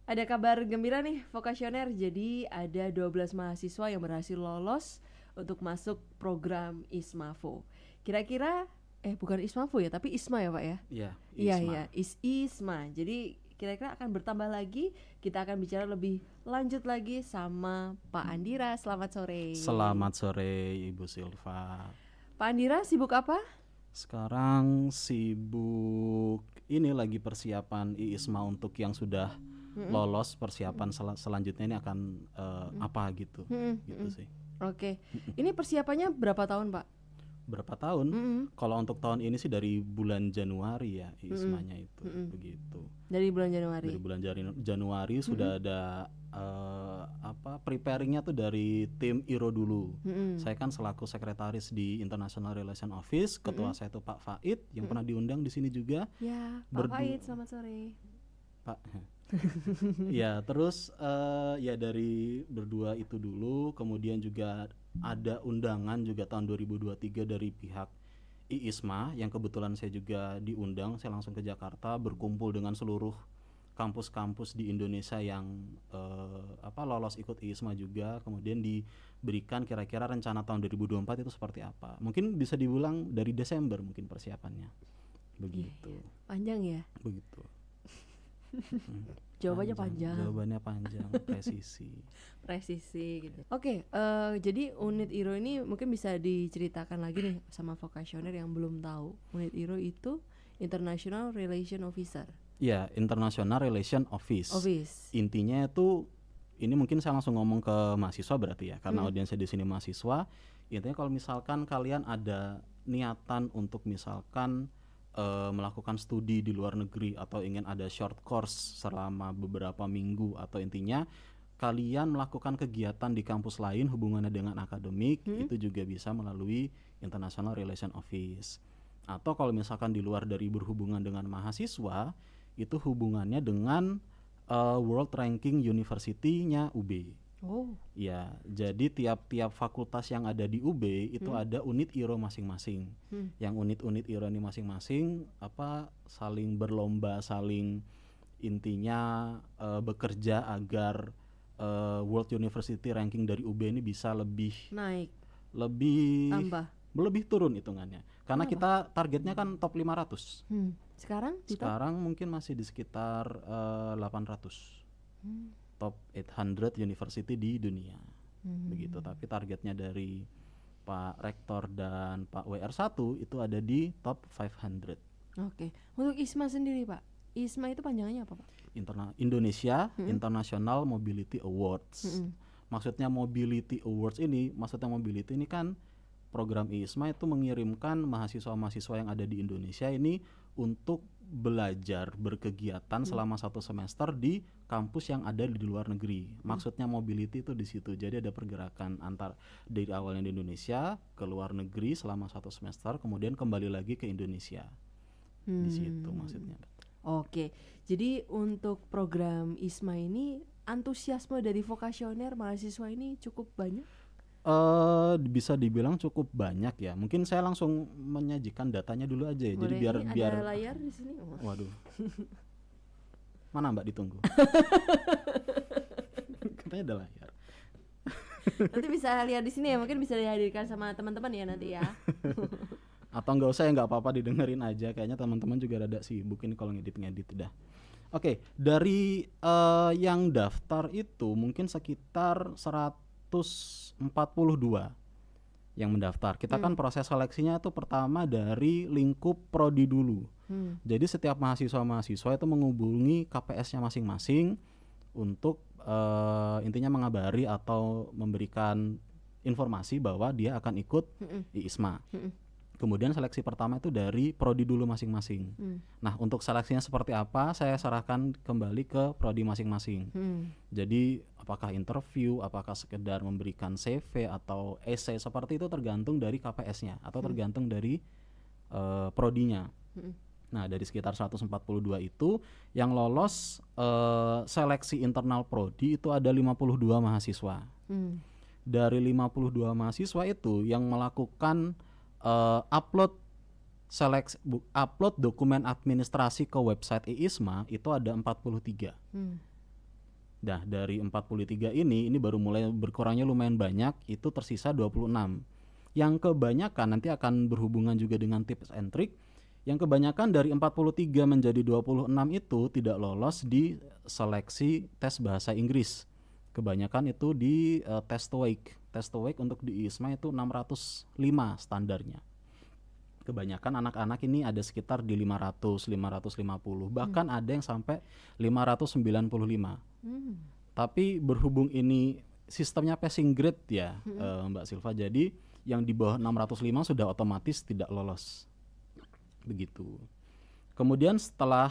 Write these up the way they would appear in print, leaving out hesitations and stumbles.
Ada kabar gembira nih vokasioner. Jadi ada 12 mahasiswa yang berhasil lolos untuk masuk program ISMAVO. Kira-kira bukan ISMAVO ya, tapi ISMA ya Pak ya? Iya, Iya ISMA. iya, ISMA. Jadi kira-kira akan bertambah lagi. Kita akan bicara lebih lanjut lagi sama Pak Andira. Selamat sore. Selamat sore Ibu Silva. Pak Andira sibuk apa? Sekarang sibuk ini lagi persiapan ISMA untuk yang sudah lolos, persiapan selanjutnya ini akan apa gitu. Gitu sih. Oke. Ini persiapannya berapa tahun Pak? Berapa tahun? Kalau untuk tahun ini sih dari bulan Januari ya ISMA-nya itu begitu. Dari bulan Januari. Dari bulan Januari sudah ada preparingnya tuh dari tim IRO dulu. Saya kan selaku sekretaris di International Relation Office, ketua saya tuh Pak Faid yang pernah diundang di sini juga. Ya, Pak Faid, selamat sore. Pak. Ya, terus ya dari berdua itu dulu, kemudian juga ada undangan juga tahun 2023 dari pihak IISMA yang kebetulan saya juga diundang. Saya langsung ke Jakarta berkumpul dengan seluruh kampus-kampus di Indonesia yang lolos ikut IISMA juga, kemudian diberikan kira-kira rencana tahun 2024 itu seperti apa. Mungkin bisa dibilang dari Desember mungkin persiapannya. Begitu. Panjang ya? Begitu. Jawabannya panjang. Jawabannya panjang, presisi. Presisi gitu. Oke, jadi unit IRO ini mungkin bisa diceritakan lagi nih sama vokasioner yang belum tahu. Unit IRO itu International Relation Officer. Ya, International Relation Office. Intinya itu, ini mungkin saya langsung ngomong ke mahasiswa berarti ya, karena audiensnya di sini mahasiswa. Intinya kalau misalkan kalian ada niatan untuk misalkan melakukan studi di luar negeri atau ingin ada short course selama beberapa minggu, atau intinya kalian melakukan kegiatan di kampus lain hubungannya dengan akademik, itu juga bisa melalui International Relation Office. Atau kalau misalkan di luar dari berhubungan dengan mahasiswa, itu hubungannya dengan World Ranking University-nya UB. Oh. Ya, jadi tiap-tiap fakultas yang ada di UB itu ada unit IRO masing-masing. Yang unit-unit IRO ini masing-masing saling berlomba, saling intinya bekerja agar World University ranking dari UB ini bisa lebih naik, lebih turun hitungannya. Karena kita targetnya kan top 500. Sekarang mungkin masih di sekitar 800. Top 800 university di dunia. Begitu, tapi targetnya dari Pak Rektor dan Pak WR1 itu ada di top 500. Oke. Untuk ISMA sendiri Pak, ISMA itu panjangannya apa Pak? Indonesia International Mobility Awards. Maksudnya Mobility ini kan program ISMA itu mengirimkan mahasiswa-mahasiswa yang ada di Indonesia ini untuk belajar berkegiatan selama 1 semester di kampus yang ada di luar negeri. Maksudnya mobility itu di situ. Jadi ada pergerakan dari awalnya di Indonesia ke luar negeri selama 1 semester, kemudian kembali lagi ke Indonesia. Di situ maksudnya. Oke. Jadi untuk program ISMA ini antusiasme dari vokasioner mahasiswa ini cukup banyak? Bisa dibilang cukup banyak ya. Mungkin saya langsung menyajikan datanya dulu aja ya. Boleh, jadi biar ada layar di sini. Waduh. Mana Mbak ditunggu? Katanya ada layar. Nanti bisa lihat di sini ya, mungkin bisa dihadirkan sama teman-teman ya nanti ya. Atau nggak usah ya, nggak apa-apa, didengerin aja. Kayaknya teman-teman juga rada sibuk ini kalau ngedit dah. Oke, dari yang daftar itu mungkin sekitar 142 yang mendaftar. Kita kan proses seleksinya itu pertama dari lingkup prodi dulu. Jadi setiap mahasiswa itu menghubungi KPS-nya masing-masing untuk intinya mengabari atau memberikan informasi bahwa dia akan ikut IISMA. Kemudian seleksi pertama itu dari prodi dulu masing-masing. Nah, untuk seleksinya seperti apa, saya serahkan kembali ke prodi masing-masing. Jadi apakah interview, apakah sekedar memberikan CV atau essay, seperti itu tergantung dari KPS-nya atau tergantung dari prodinya. Nah, dari sekitar 142 itu yang lolos seleksi internal prodi itu ada 52 mahasiswa. Dari 52 mahasiswa itu yang melakukan upload dokumen administrasi ke website IISMA itu ada 43. Nah, dari 43 ini baru mulai berkurangnya lumayan banyak, itu tersisa 26. Yang kebanyakan nanti akan berhubungan juga dengan tips and trick. Yang kebanyakan dari 43 menjadi 26 itu tidak lolos di seleksi tes bahasa Inggris. Kebanyakan itu di tes TOEIC. Tes TOEIC untuk di ISMA itu 605 standarnya. Kebanyakan anak-anak ini ada sekitar di 500, 550, bahkan ada yang sampai 595. Tapi berhubung ini sistemnya passing grade ya, Mbak Silva, jadi yang di bawah 605 sudah otomatis tidak lolos. Begitu. Kemudian setelah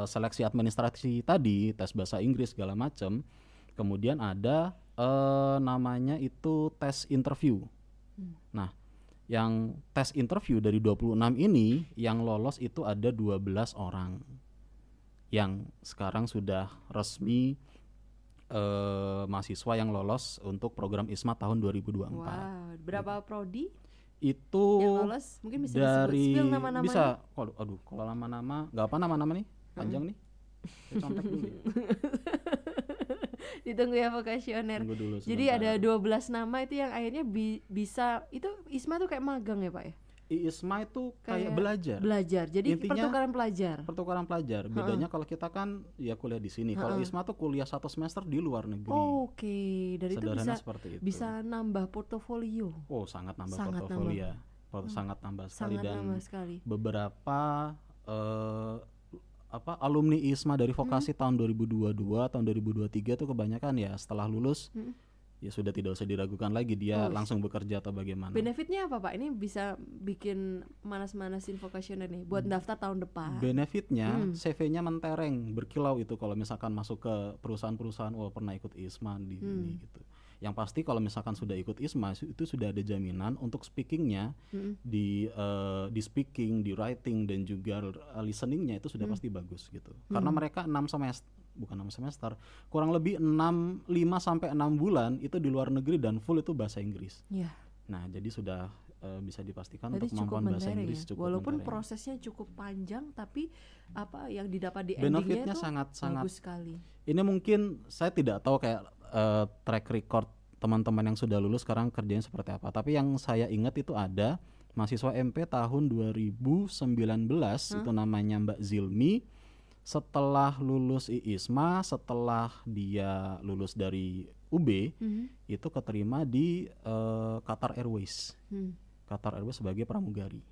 seleksi administrasi tadi, tes bahasa Inggris segala macam, kemudian ada namanya itu tes interview. Nah, yang tes interview dari 26 ini yang lolos itu ada 12 orang yang sekarang sudah resmi mahasiswa yang lolos untuk program ISMA tahun 2024. Wow, berapa prodi Itu yang lolos? Mungkin bisa dari disebut, spill nama-namanya. bisa. Aduh, kalau nama-nama nggak apa nama-nama nih panjang nih. Saya contek dulu ya. Ditunggu ya vokasioner. Tunggu dulu Jadi sebentar. ada 12 nama itu yang akhirnya bisa, itu ISMA tuh kayak magang ya Pak ya? ISMA itu kayak belajar. Belajar. Jadi Intinya, pertukaran pelajar. Pertukaran pelajar. Bedanya kalau kita kan ya kuliah di sini. Kalau ISMA tuh kuliah 1 semester di luar negeri. Oke, dari itu Sederhana seperti itu. bisa nambah portofolio. Oh, sangat nambah Sangat portofolio. Sangat nambah sekali. Sangat Dan nambah sekali. beberapa alumni ISMA dari vokasi tahun 2022, tahun 2023 tuh kebanyakan ya setelah lulus ya sudah tidak usah diragukan lagi dia langsung bekerja atau bagaimana. Benefitnya apa Pak? Ini bisa bikin manas-manasin vokasioner nih buat daftar tahun depan. Benefitnya CV-nya mentereng, berkilau itu kalau misalkan masuk ke perusahaan-perusahaan, pernah ikut ISMA di sini gitu. Yang pasti kalau misalkan sudah ikut ISMA itu sudah ada jaminan untuk speakingnya di speaking, di writing dan juga listeningnya itu sudah pasti bagus gitu. Karena mereka 6 semester, kurang lebih 5 sampai 6 bulan itu di luar negeri dan full itu bahasa Inggris. Iya. Nah, jadi sudah bisa dipastikan Berarti untuk kemampuan bahasa Inggris ya? cukup Walaupun mentereng. prosesnya cukup panjang, tapi apa yang didapat di endingnya Benefitnya itu sangat-sangat bagus sekali. Ini mungkin saya tidak tahu kayak track record teman-teman yang sudah lulus sekarang kerjanya seperti apa. Tapi yang saya ingat itu ada mahasiswa MP tahun 2019 itu namanya Mbak Zilmi. Setelah lulus ISMA, setelah dia lulus dari UB, itu keterima di Qatar Airways. Qatar Airways sebagai pramugari.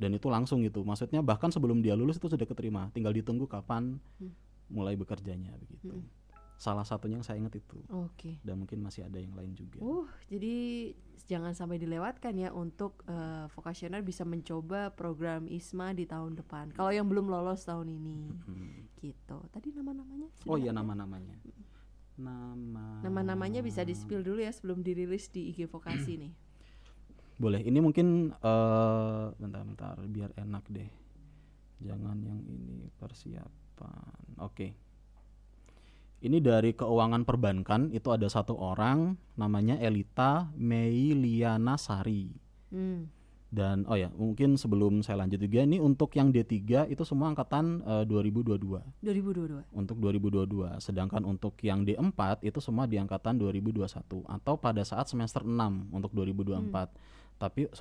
Dan itu langsung gitu. Maksudnya bahkan sebelum dia lulus itu sudah keterima. Tinggal ditunggu kapan mulai bekerjanya begitu. Salah satunya yang saya ingat itu. Oke. Dan mungkin masih ada yang lain juga. Jadi jangan sampai dilewatkan ya untuk vokasioner bisa mencoba program ISMA di tahun depan. Kalau yang belum lolos tahun ini, gitu. Tadi nama-namanya? Oh iya, nama-namanya. Nama-namanya bisa di-spill dulu ya sebelum dirilis di IG Vokasi nih. Boleh. Ini mungkin bentar biar enak deh. Jangan yang ini persiapan. Oke. Ini dari keuangan perbankan itu ada satu orang namanya Elita Meiliana Sari. Dan mungkin sebelum saya lanjut juga ini untuk yang D3 itu semua angkatan 2022. 2022. Untuk 2022. Sedangkan untuk yang D4 itu semua di angkatan 2021 atau pada saat semester 6 untuk 2024. Tapi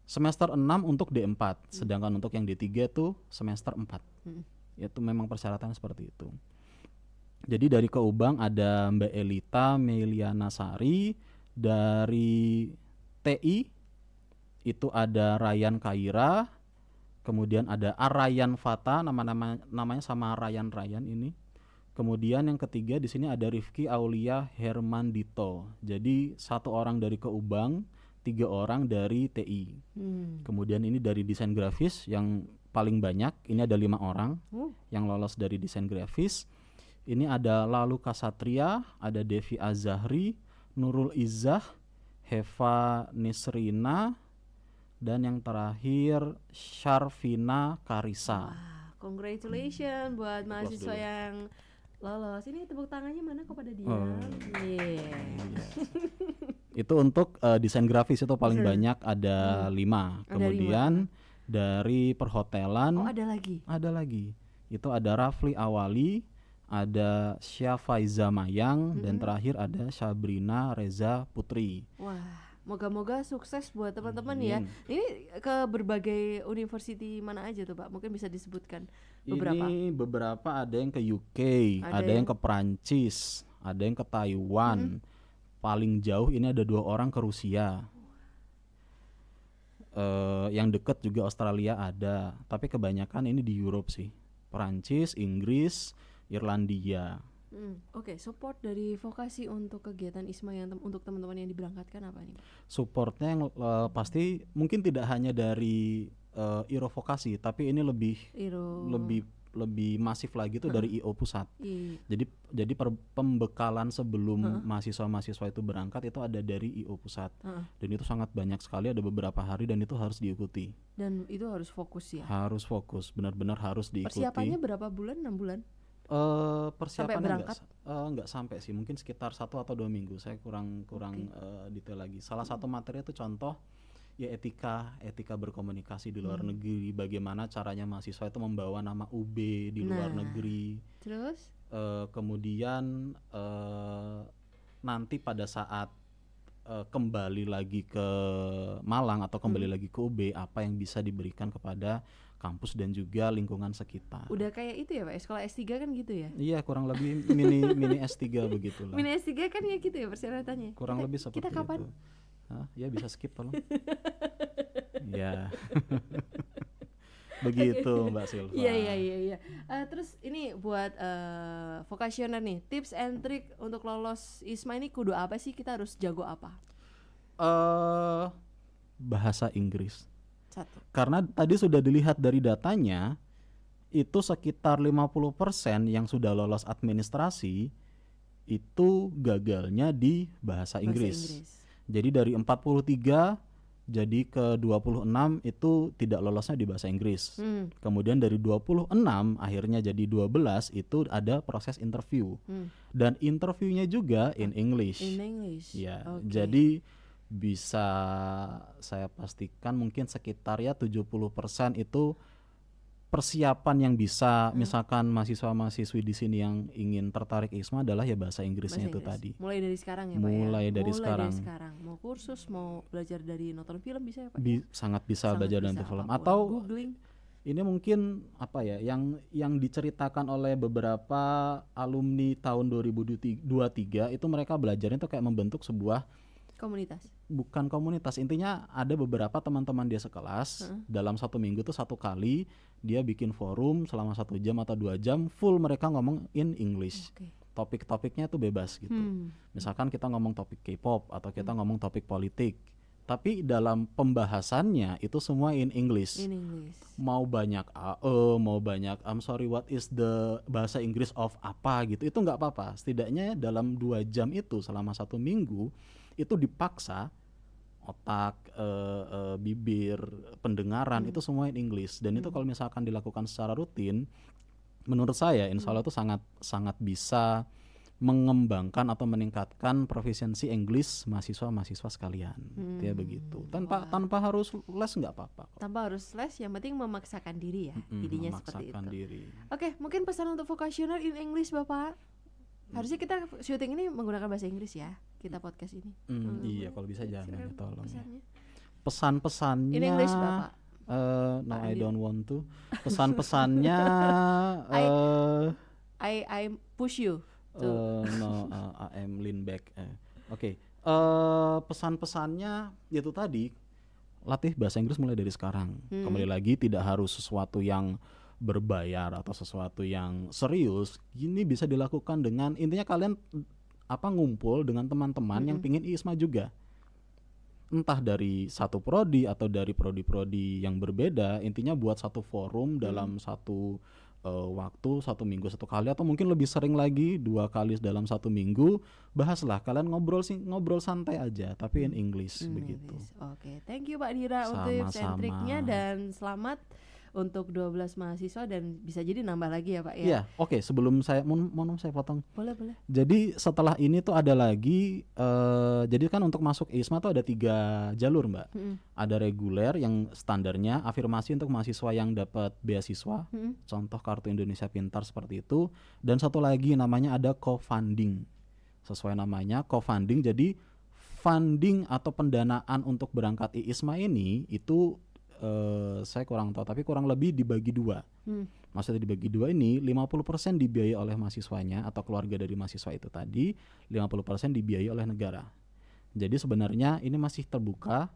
semester 6 untuk D4, sedangkan untuk yang D3 itu semester 4. Itu memang persyaratan seperti itu. Jadi dari Keubang ada Mbak Elita Meiliana Sari, dari TI itu ada Ryan Kaira, kemudian ada Arayan Fata, namanya sama Ryan ini. Kemudian yang ketiga di sini ada Rifki Aulia Hermandito. Jadi 1 orang dari Keubang, 3 orang dari TI. Kemudian ini dari desain grafis yang paling banyak, ini ada 5 orang yang lolos dari desain grafis. Ini ada Lalu Kasatria, ada Devi Azahri, Nurul Izzah, Heva Nisrina, dan yang terakhir Syarvina Karisa. Wah, congratulations buat mahasiswa yang lolos. Ini tepuk tangannya mana kok pada diam? Itu untuk desain grafis itu paling banyak ada 5. Kemudian dari perhotelan ada lagi. Itu ada Rafli Awali, ada Syafaiza Mayang, dan terakhir ada Sabrina Reza Putri. Wah, moga-moga sukses buat teman-teman ya. Amin. Ini ke berbagai university mana aja tuh Pak? Mungkin bisa disebutkan beberapa. Ini beberapa, ada yang ke UK, Ada ada yang ke Perancis, ada yang ke Taiwan. Paling jauh ini ada 2 orang ke Rusia. Yang deket juga Australia ada, tapi kebanyakan ini di Europe sih. Perancis, Inggris, Irlandia. Oke, support dari vokasi untuk kegiatan ISMA yang untuk teman-teman yang diberangkatkan apa nih? Supportnya yang pasti mungkin tidak hanya dari IRO Vokasi, tapi ini lebih Iro. lebih masif lagi tuh dari IO Pusat. Iya. Jadi pembekalan sebelum mahasiswa-mahasiswa itu berangkat itu ada dari IO Pusat. Dan itu sangat banyak sekali, ada beberapa hari, dan itu harus diikuti. Dan itu harus fokus ya. Harus fokus, benar-benar harus diikuti. Persiapannya berapa bulan? 6 bulan? Persiapannya berangkat? nggak sampai sih, mungkin sekitar 1 atau 2 minggu. Saya kurang detail lagi. Salah satu materi itu contoh ya etika berkomunikasi di luar negeri, bagaimana caranya mahasiswa itu membawa nama UB di luar negeri. Terus? Kemudian nanti pada saat kembali lagi ke Malang atau kembali lagi ke UB, apa yang bisa diberikan kepada kampus dan juga lingkungan sekitar. Udah kayak itu ya Pak, sekolah S3 kan gitu ya? Iya, kurang lebih mini S3 begitulah. Mini S3 kan ya gitu ya persyaratannya? Kurang lebih seperti kita kapan? itu. Hah? Ya bisa skip tolong. Ya. Begitu Mbak Silva. Iya. Terus ini buat vokasioner nih, tips and trick untuk lolos ISMA ini kudu apa sih? Kita harus jago apa? Bahasa Inggris. 1. Karena tadi sudah dilihat dari datanya, itu sekitar 50% yang sudah lolos administrasi itu gagalnya di bahasa Inggris. Jadi dari 43 jadi ke 26 itu tidak lolosnya di bahasa Inggris. Kemudian dari 26 akhirnya jadi 12 itu ada proses interview. Dan interviewnya juga in English. In English. Ya, Okay. jadi bisa saya pastikan mungkin sekitar ya 70% itu persiapan yang bisa misalkan mahasiswa-mahasiswi di sini yang ingin tertarik ISMA adalah ya bahasa Inggrisnya Bahasa itu Inggris. tadi. Mulai dari sekarang ya Pak ya? Mulai dari sekarang. sekarang. Mau kursus, mau belajar dari nonton film bisa ya Pak? Sangat bisa Sangat belajar bisa, dan film. apapun. Atau googling. ini mungkin apa ya yang diceritakan oleh beberapa alumni tahun 2023 itu mereka belajarnya itu kayak membentuk sebuah Komunitas. bukan komunitas, intinya ada beberapa teman-teman dia sekelas dalam 1 minggu tuh 1 kali dia bikin forum selama 1 jam atau 2 jam full mereka ngomong in English. Topik-topiknya tuh bebas gitu. Misalkan kita ngomong topik K-pop atau kita ngomong topik politik, tapi dalam pembahasannya itu semua in English. In English. Mau banyak AE, mau banyak I'm sorry what is the bahasa Inggris of apa gitu, itu nggak apa-apa. Setidaknya dalam 2 jam itu selama 1 minggu itu dipaksa otak, bibir, pendengaran itu semua in English. Dan itu kalau misalkan dilakukan secara rutin, menurut saya insya Allah itu sangat bisa mengembangkan atau meningkatkan profisiensi English mahasiswa sekalian. Ya begitu. Tanpa harus les nggak apa-apa. Tanpa harus les, yang penting memaksakan diri ya. Jadinya seperti itu. Diri. Oke, mungkin pesan untuk vocational in English Bapak. Harusnya kita syuting ini menggunakan bahasa Inggris ya, kita podcast ini. Iya, kalau bisa jangan ya, tolong. Pesannya. Pesan-pesannya In English Bapak. No, I don't want to. Pesan-pesannya I push you. no, I am lean back. Oke. Pesan-pesannya itu tadi, latih bahasa Inggris mulai dari sekarang. Kembali lagi, tidak harus sesuatu yang berbayar atau sesuatu yang serius. Gini bisa dilakukan dengan intinya kalian ngumpul dengan teman-teman yang pingin ISMA juga. Entah dari satu prodi atau dari prodi-prodi yang berbeda, intinya buat satu forum dalam satu waktu, 1 minggu 1 kali atau mungkin lebih sering lagi 2 kali dalam 1 minggu. Bahaslah, kalian ngobrol santai aja tapi in English begitu. Oke, thank you Pak Dira untuk tips and triknya, dan selamat untuk 12 mahasiswa dan bisa jadi nambah lagi ya Pak ya. Iya, oke. Sebelum saya mau saya potong. Boleh. Jadi setelah ini tuh ada lagi, jadi kan untuk masuk ISMA tuh ada 3 jalur Mbak. Ada reguler yang standarnya afirmasi untuk mahasiswa yang dapat beasiswa, contoh Kartu Indonesia Pintar seperti itu. Dan satu lagi namanya ada co-funding. Sesuai namanya co-funding, jadi funding atau pendanaan untuk berangkat ISMA ini itu saya kurang tahu, tapi kurang lebih dibagi 2. Maksudnya dibagi 2 ini 50% dibiayai oleh mahasiswanya atau keluarga dari mahasiswa itu tadi, 50% dibiayai oleh negara. Jadi sebenarnya ini masih terbuka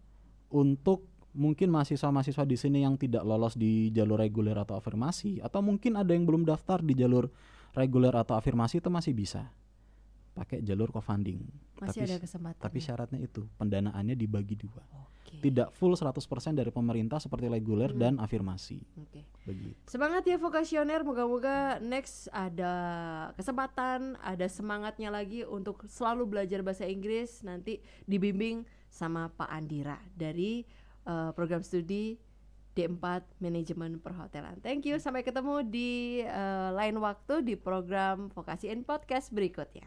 untuk mungkin mahasiswa-mahasiswa di sini yang tidak lolos di jalur reguler atau afirmasi, atau mungkin ada yang belum daftar di jalur reguler atau afirmasi, itu masih bisa pakai jalur co-funding. Masih ada kesempatan. Tapi syaratnya itu pendanaannya dibagi 2. Oke. Tidak full 100% dari pemerintah seperti reguler dan afirmasi. Oke. Begitu. Semangat ya vokasioner, moga-moga next ada kesempatan, ada semangatnya lagi untuk selalu belajar bahasa Inggris, nanti dibimbing sama Pak Andira dari program studi D4 Manajemen Perhotelan. Thank you, sampai ketemu di lain waktu di program Vokasi in Podcast berikutnya.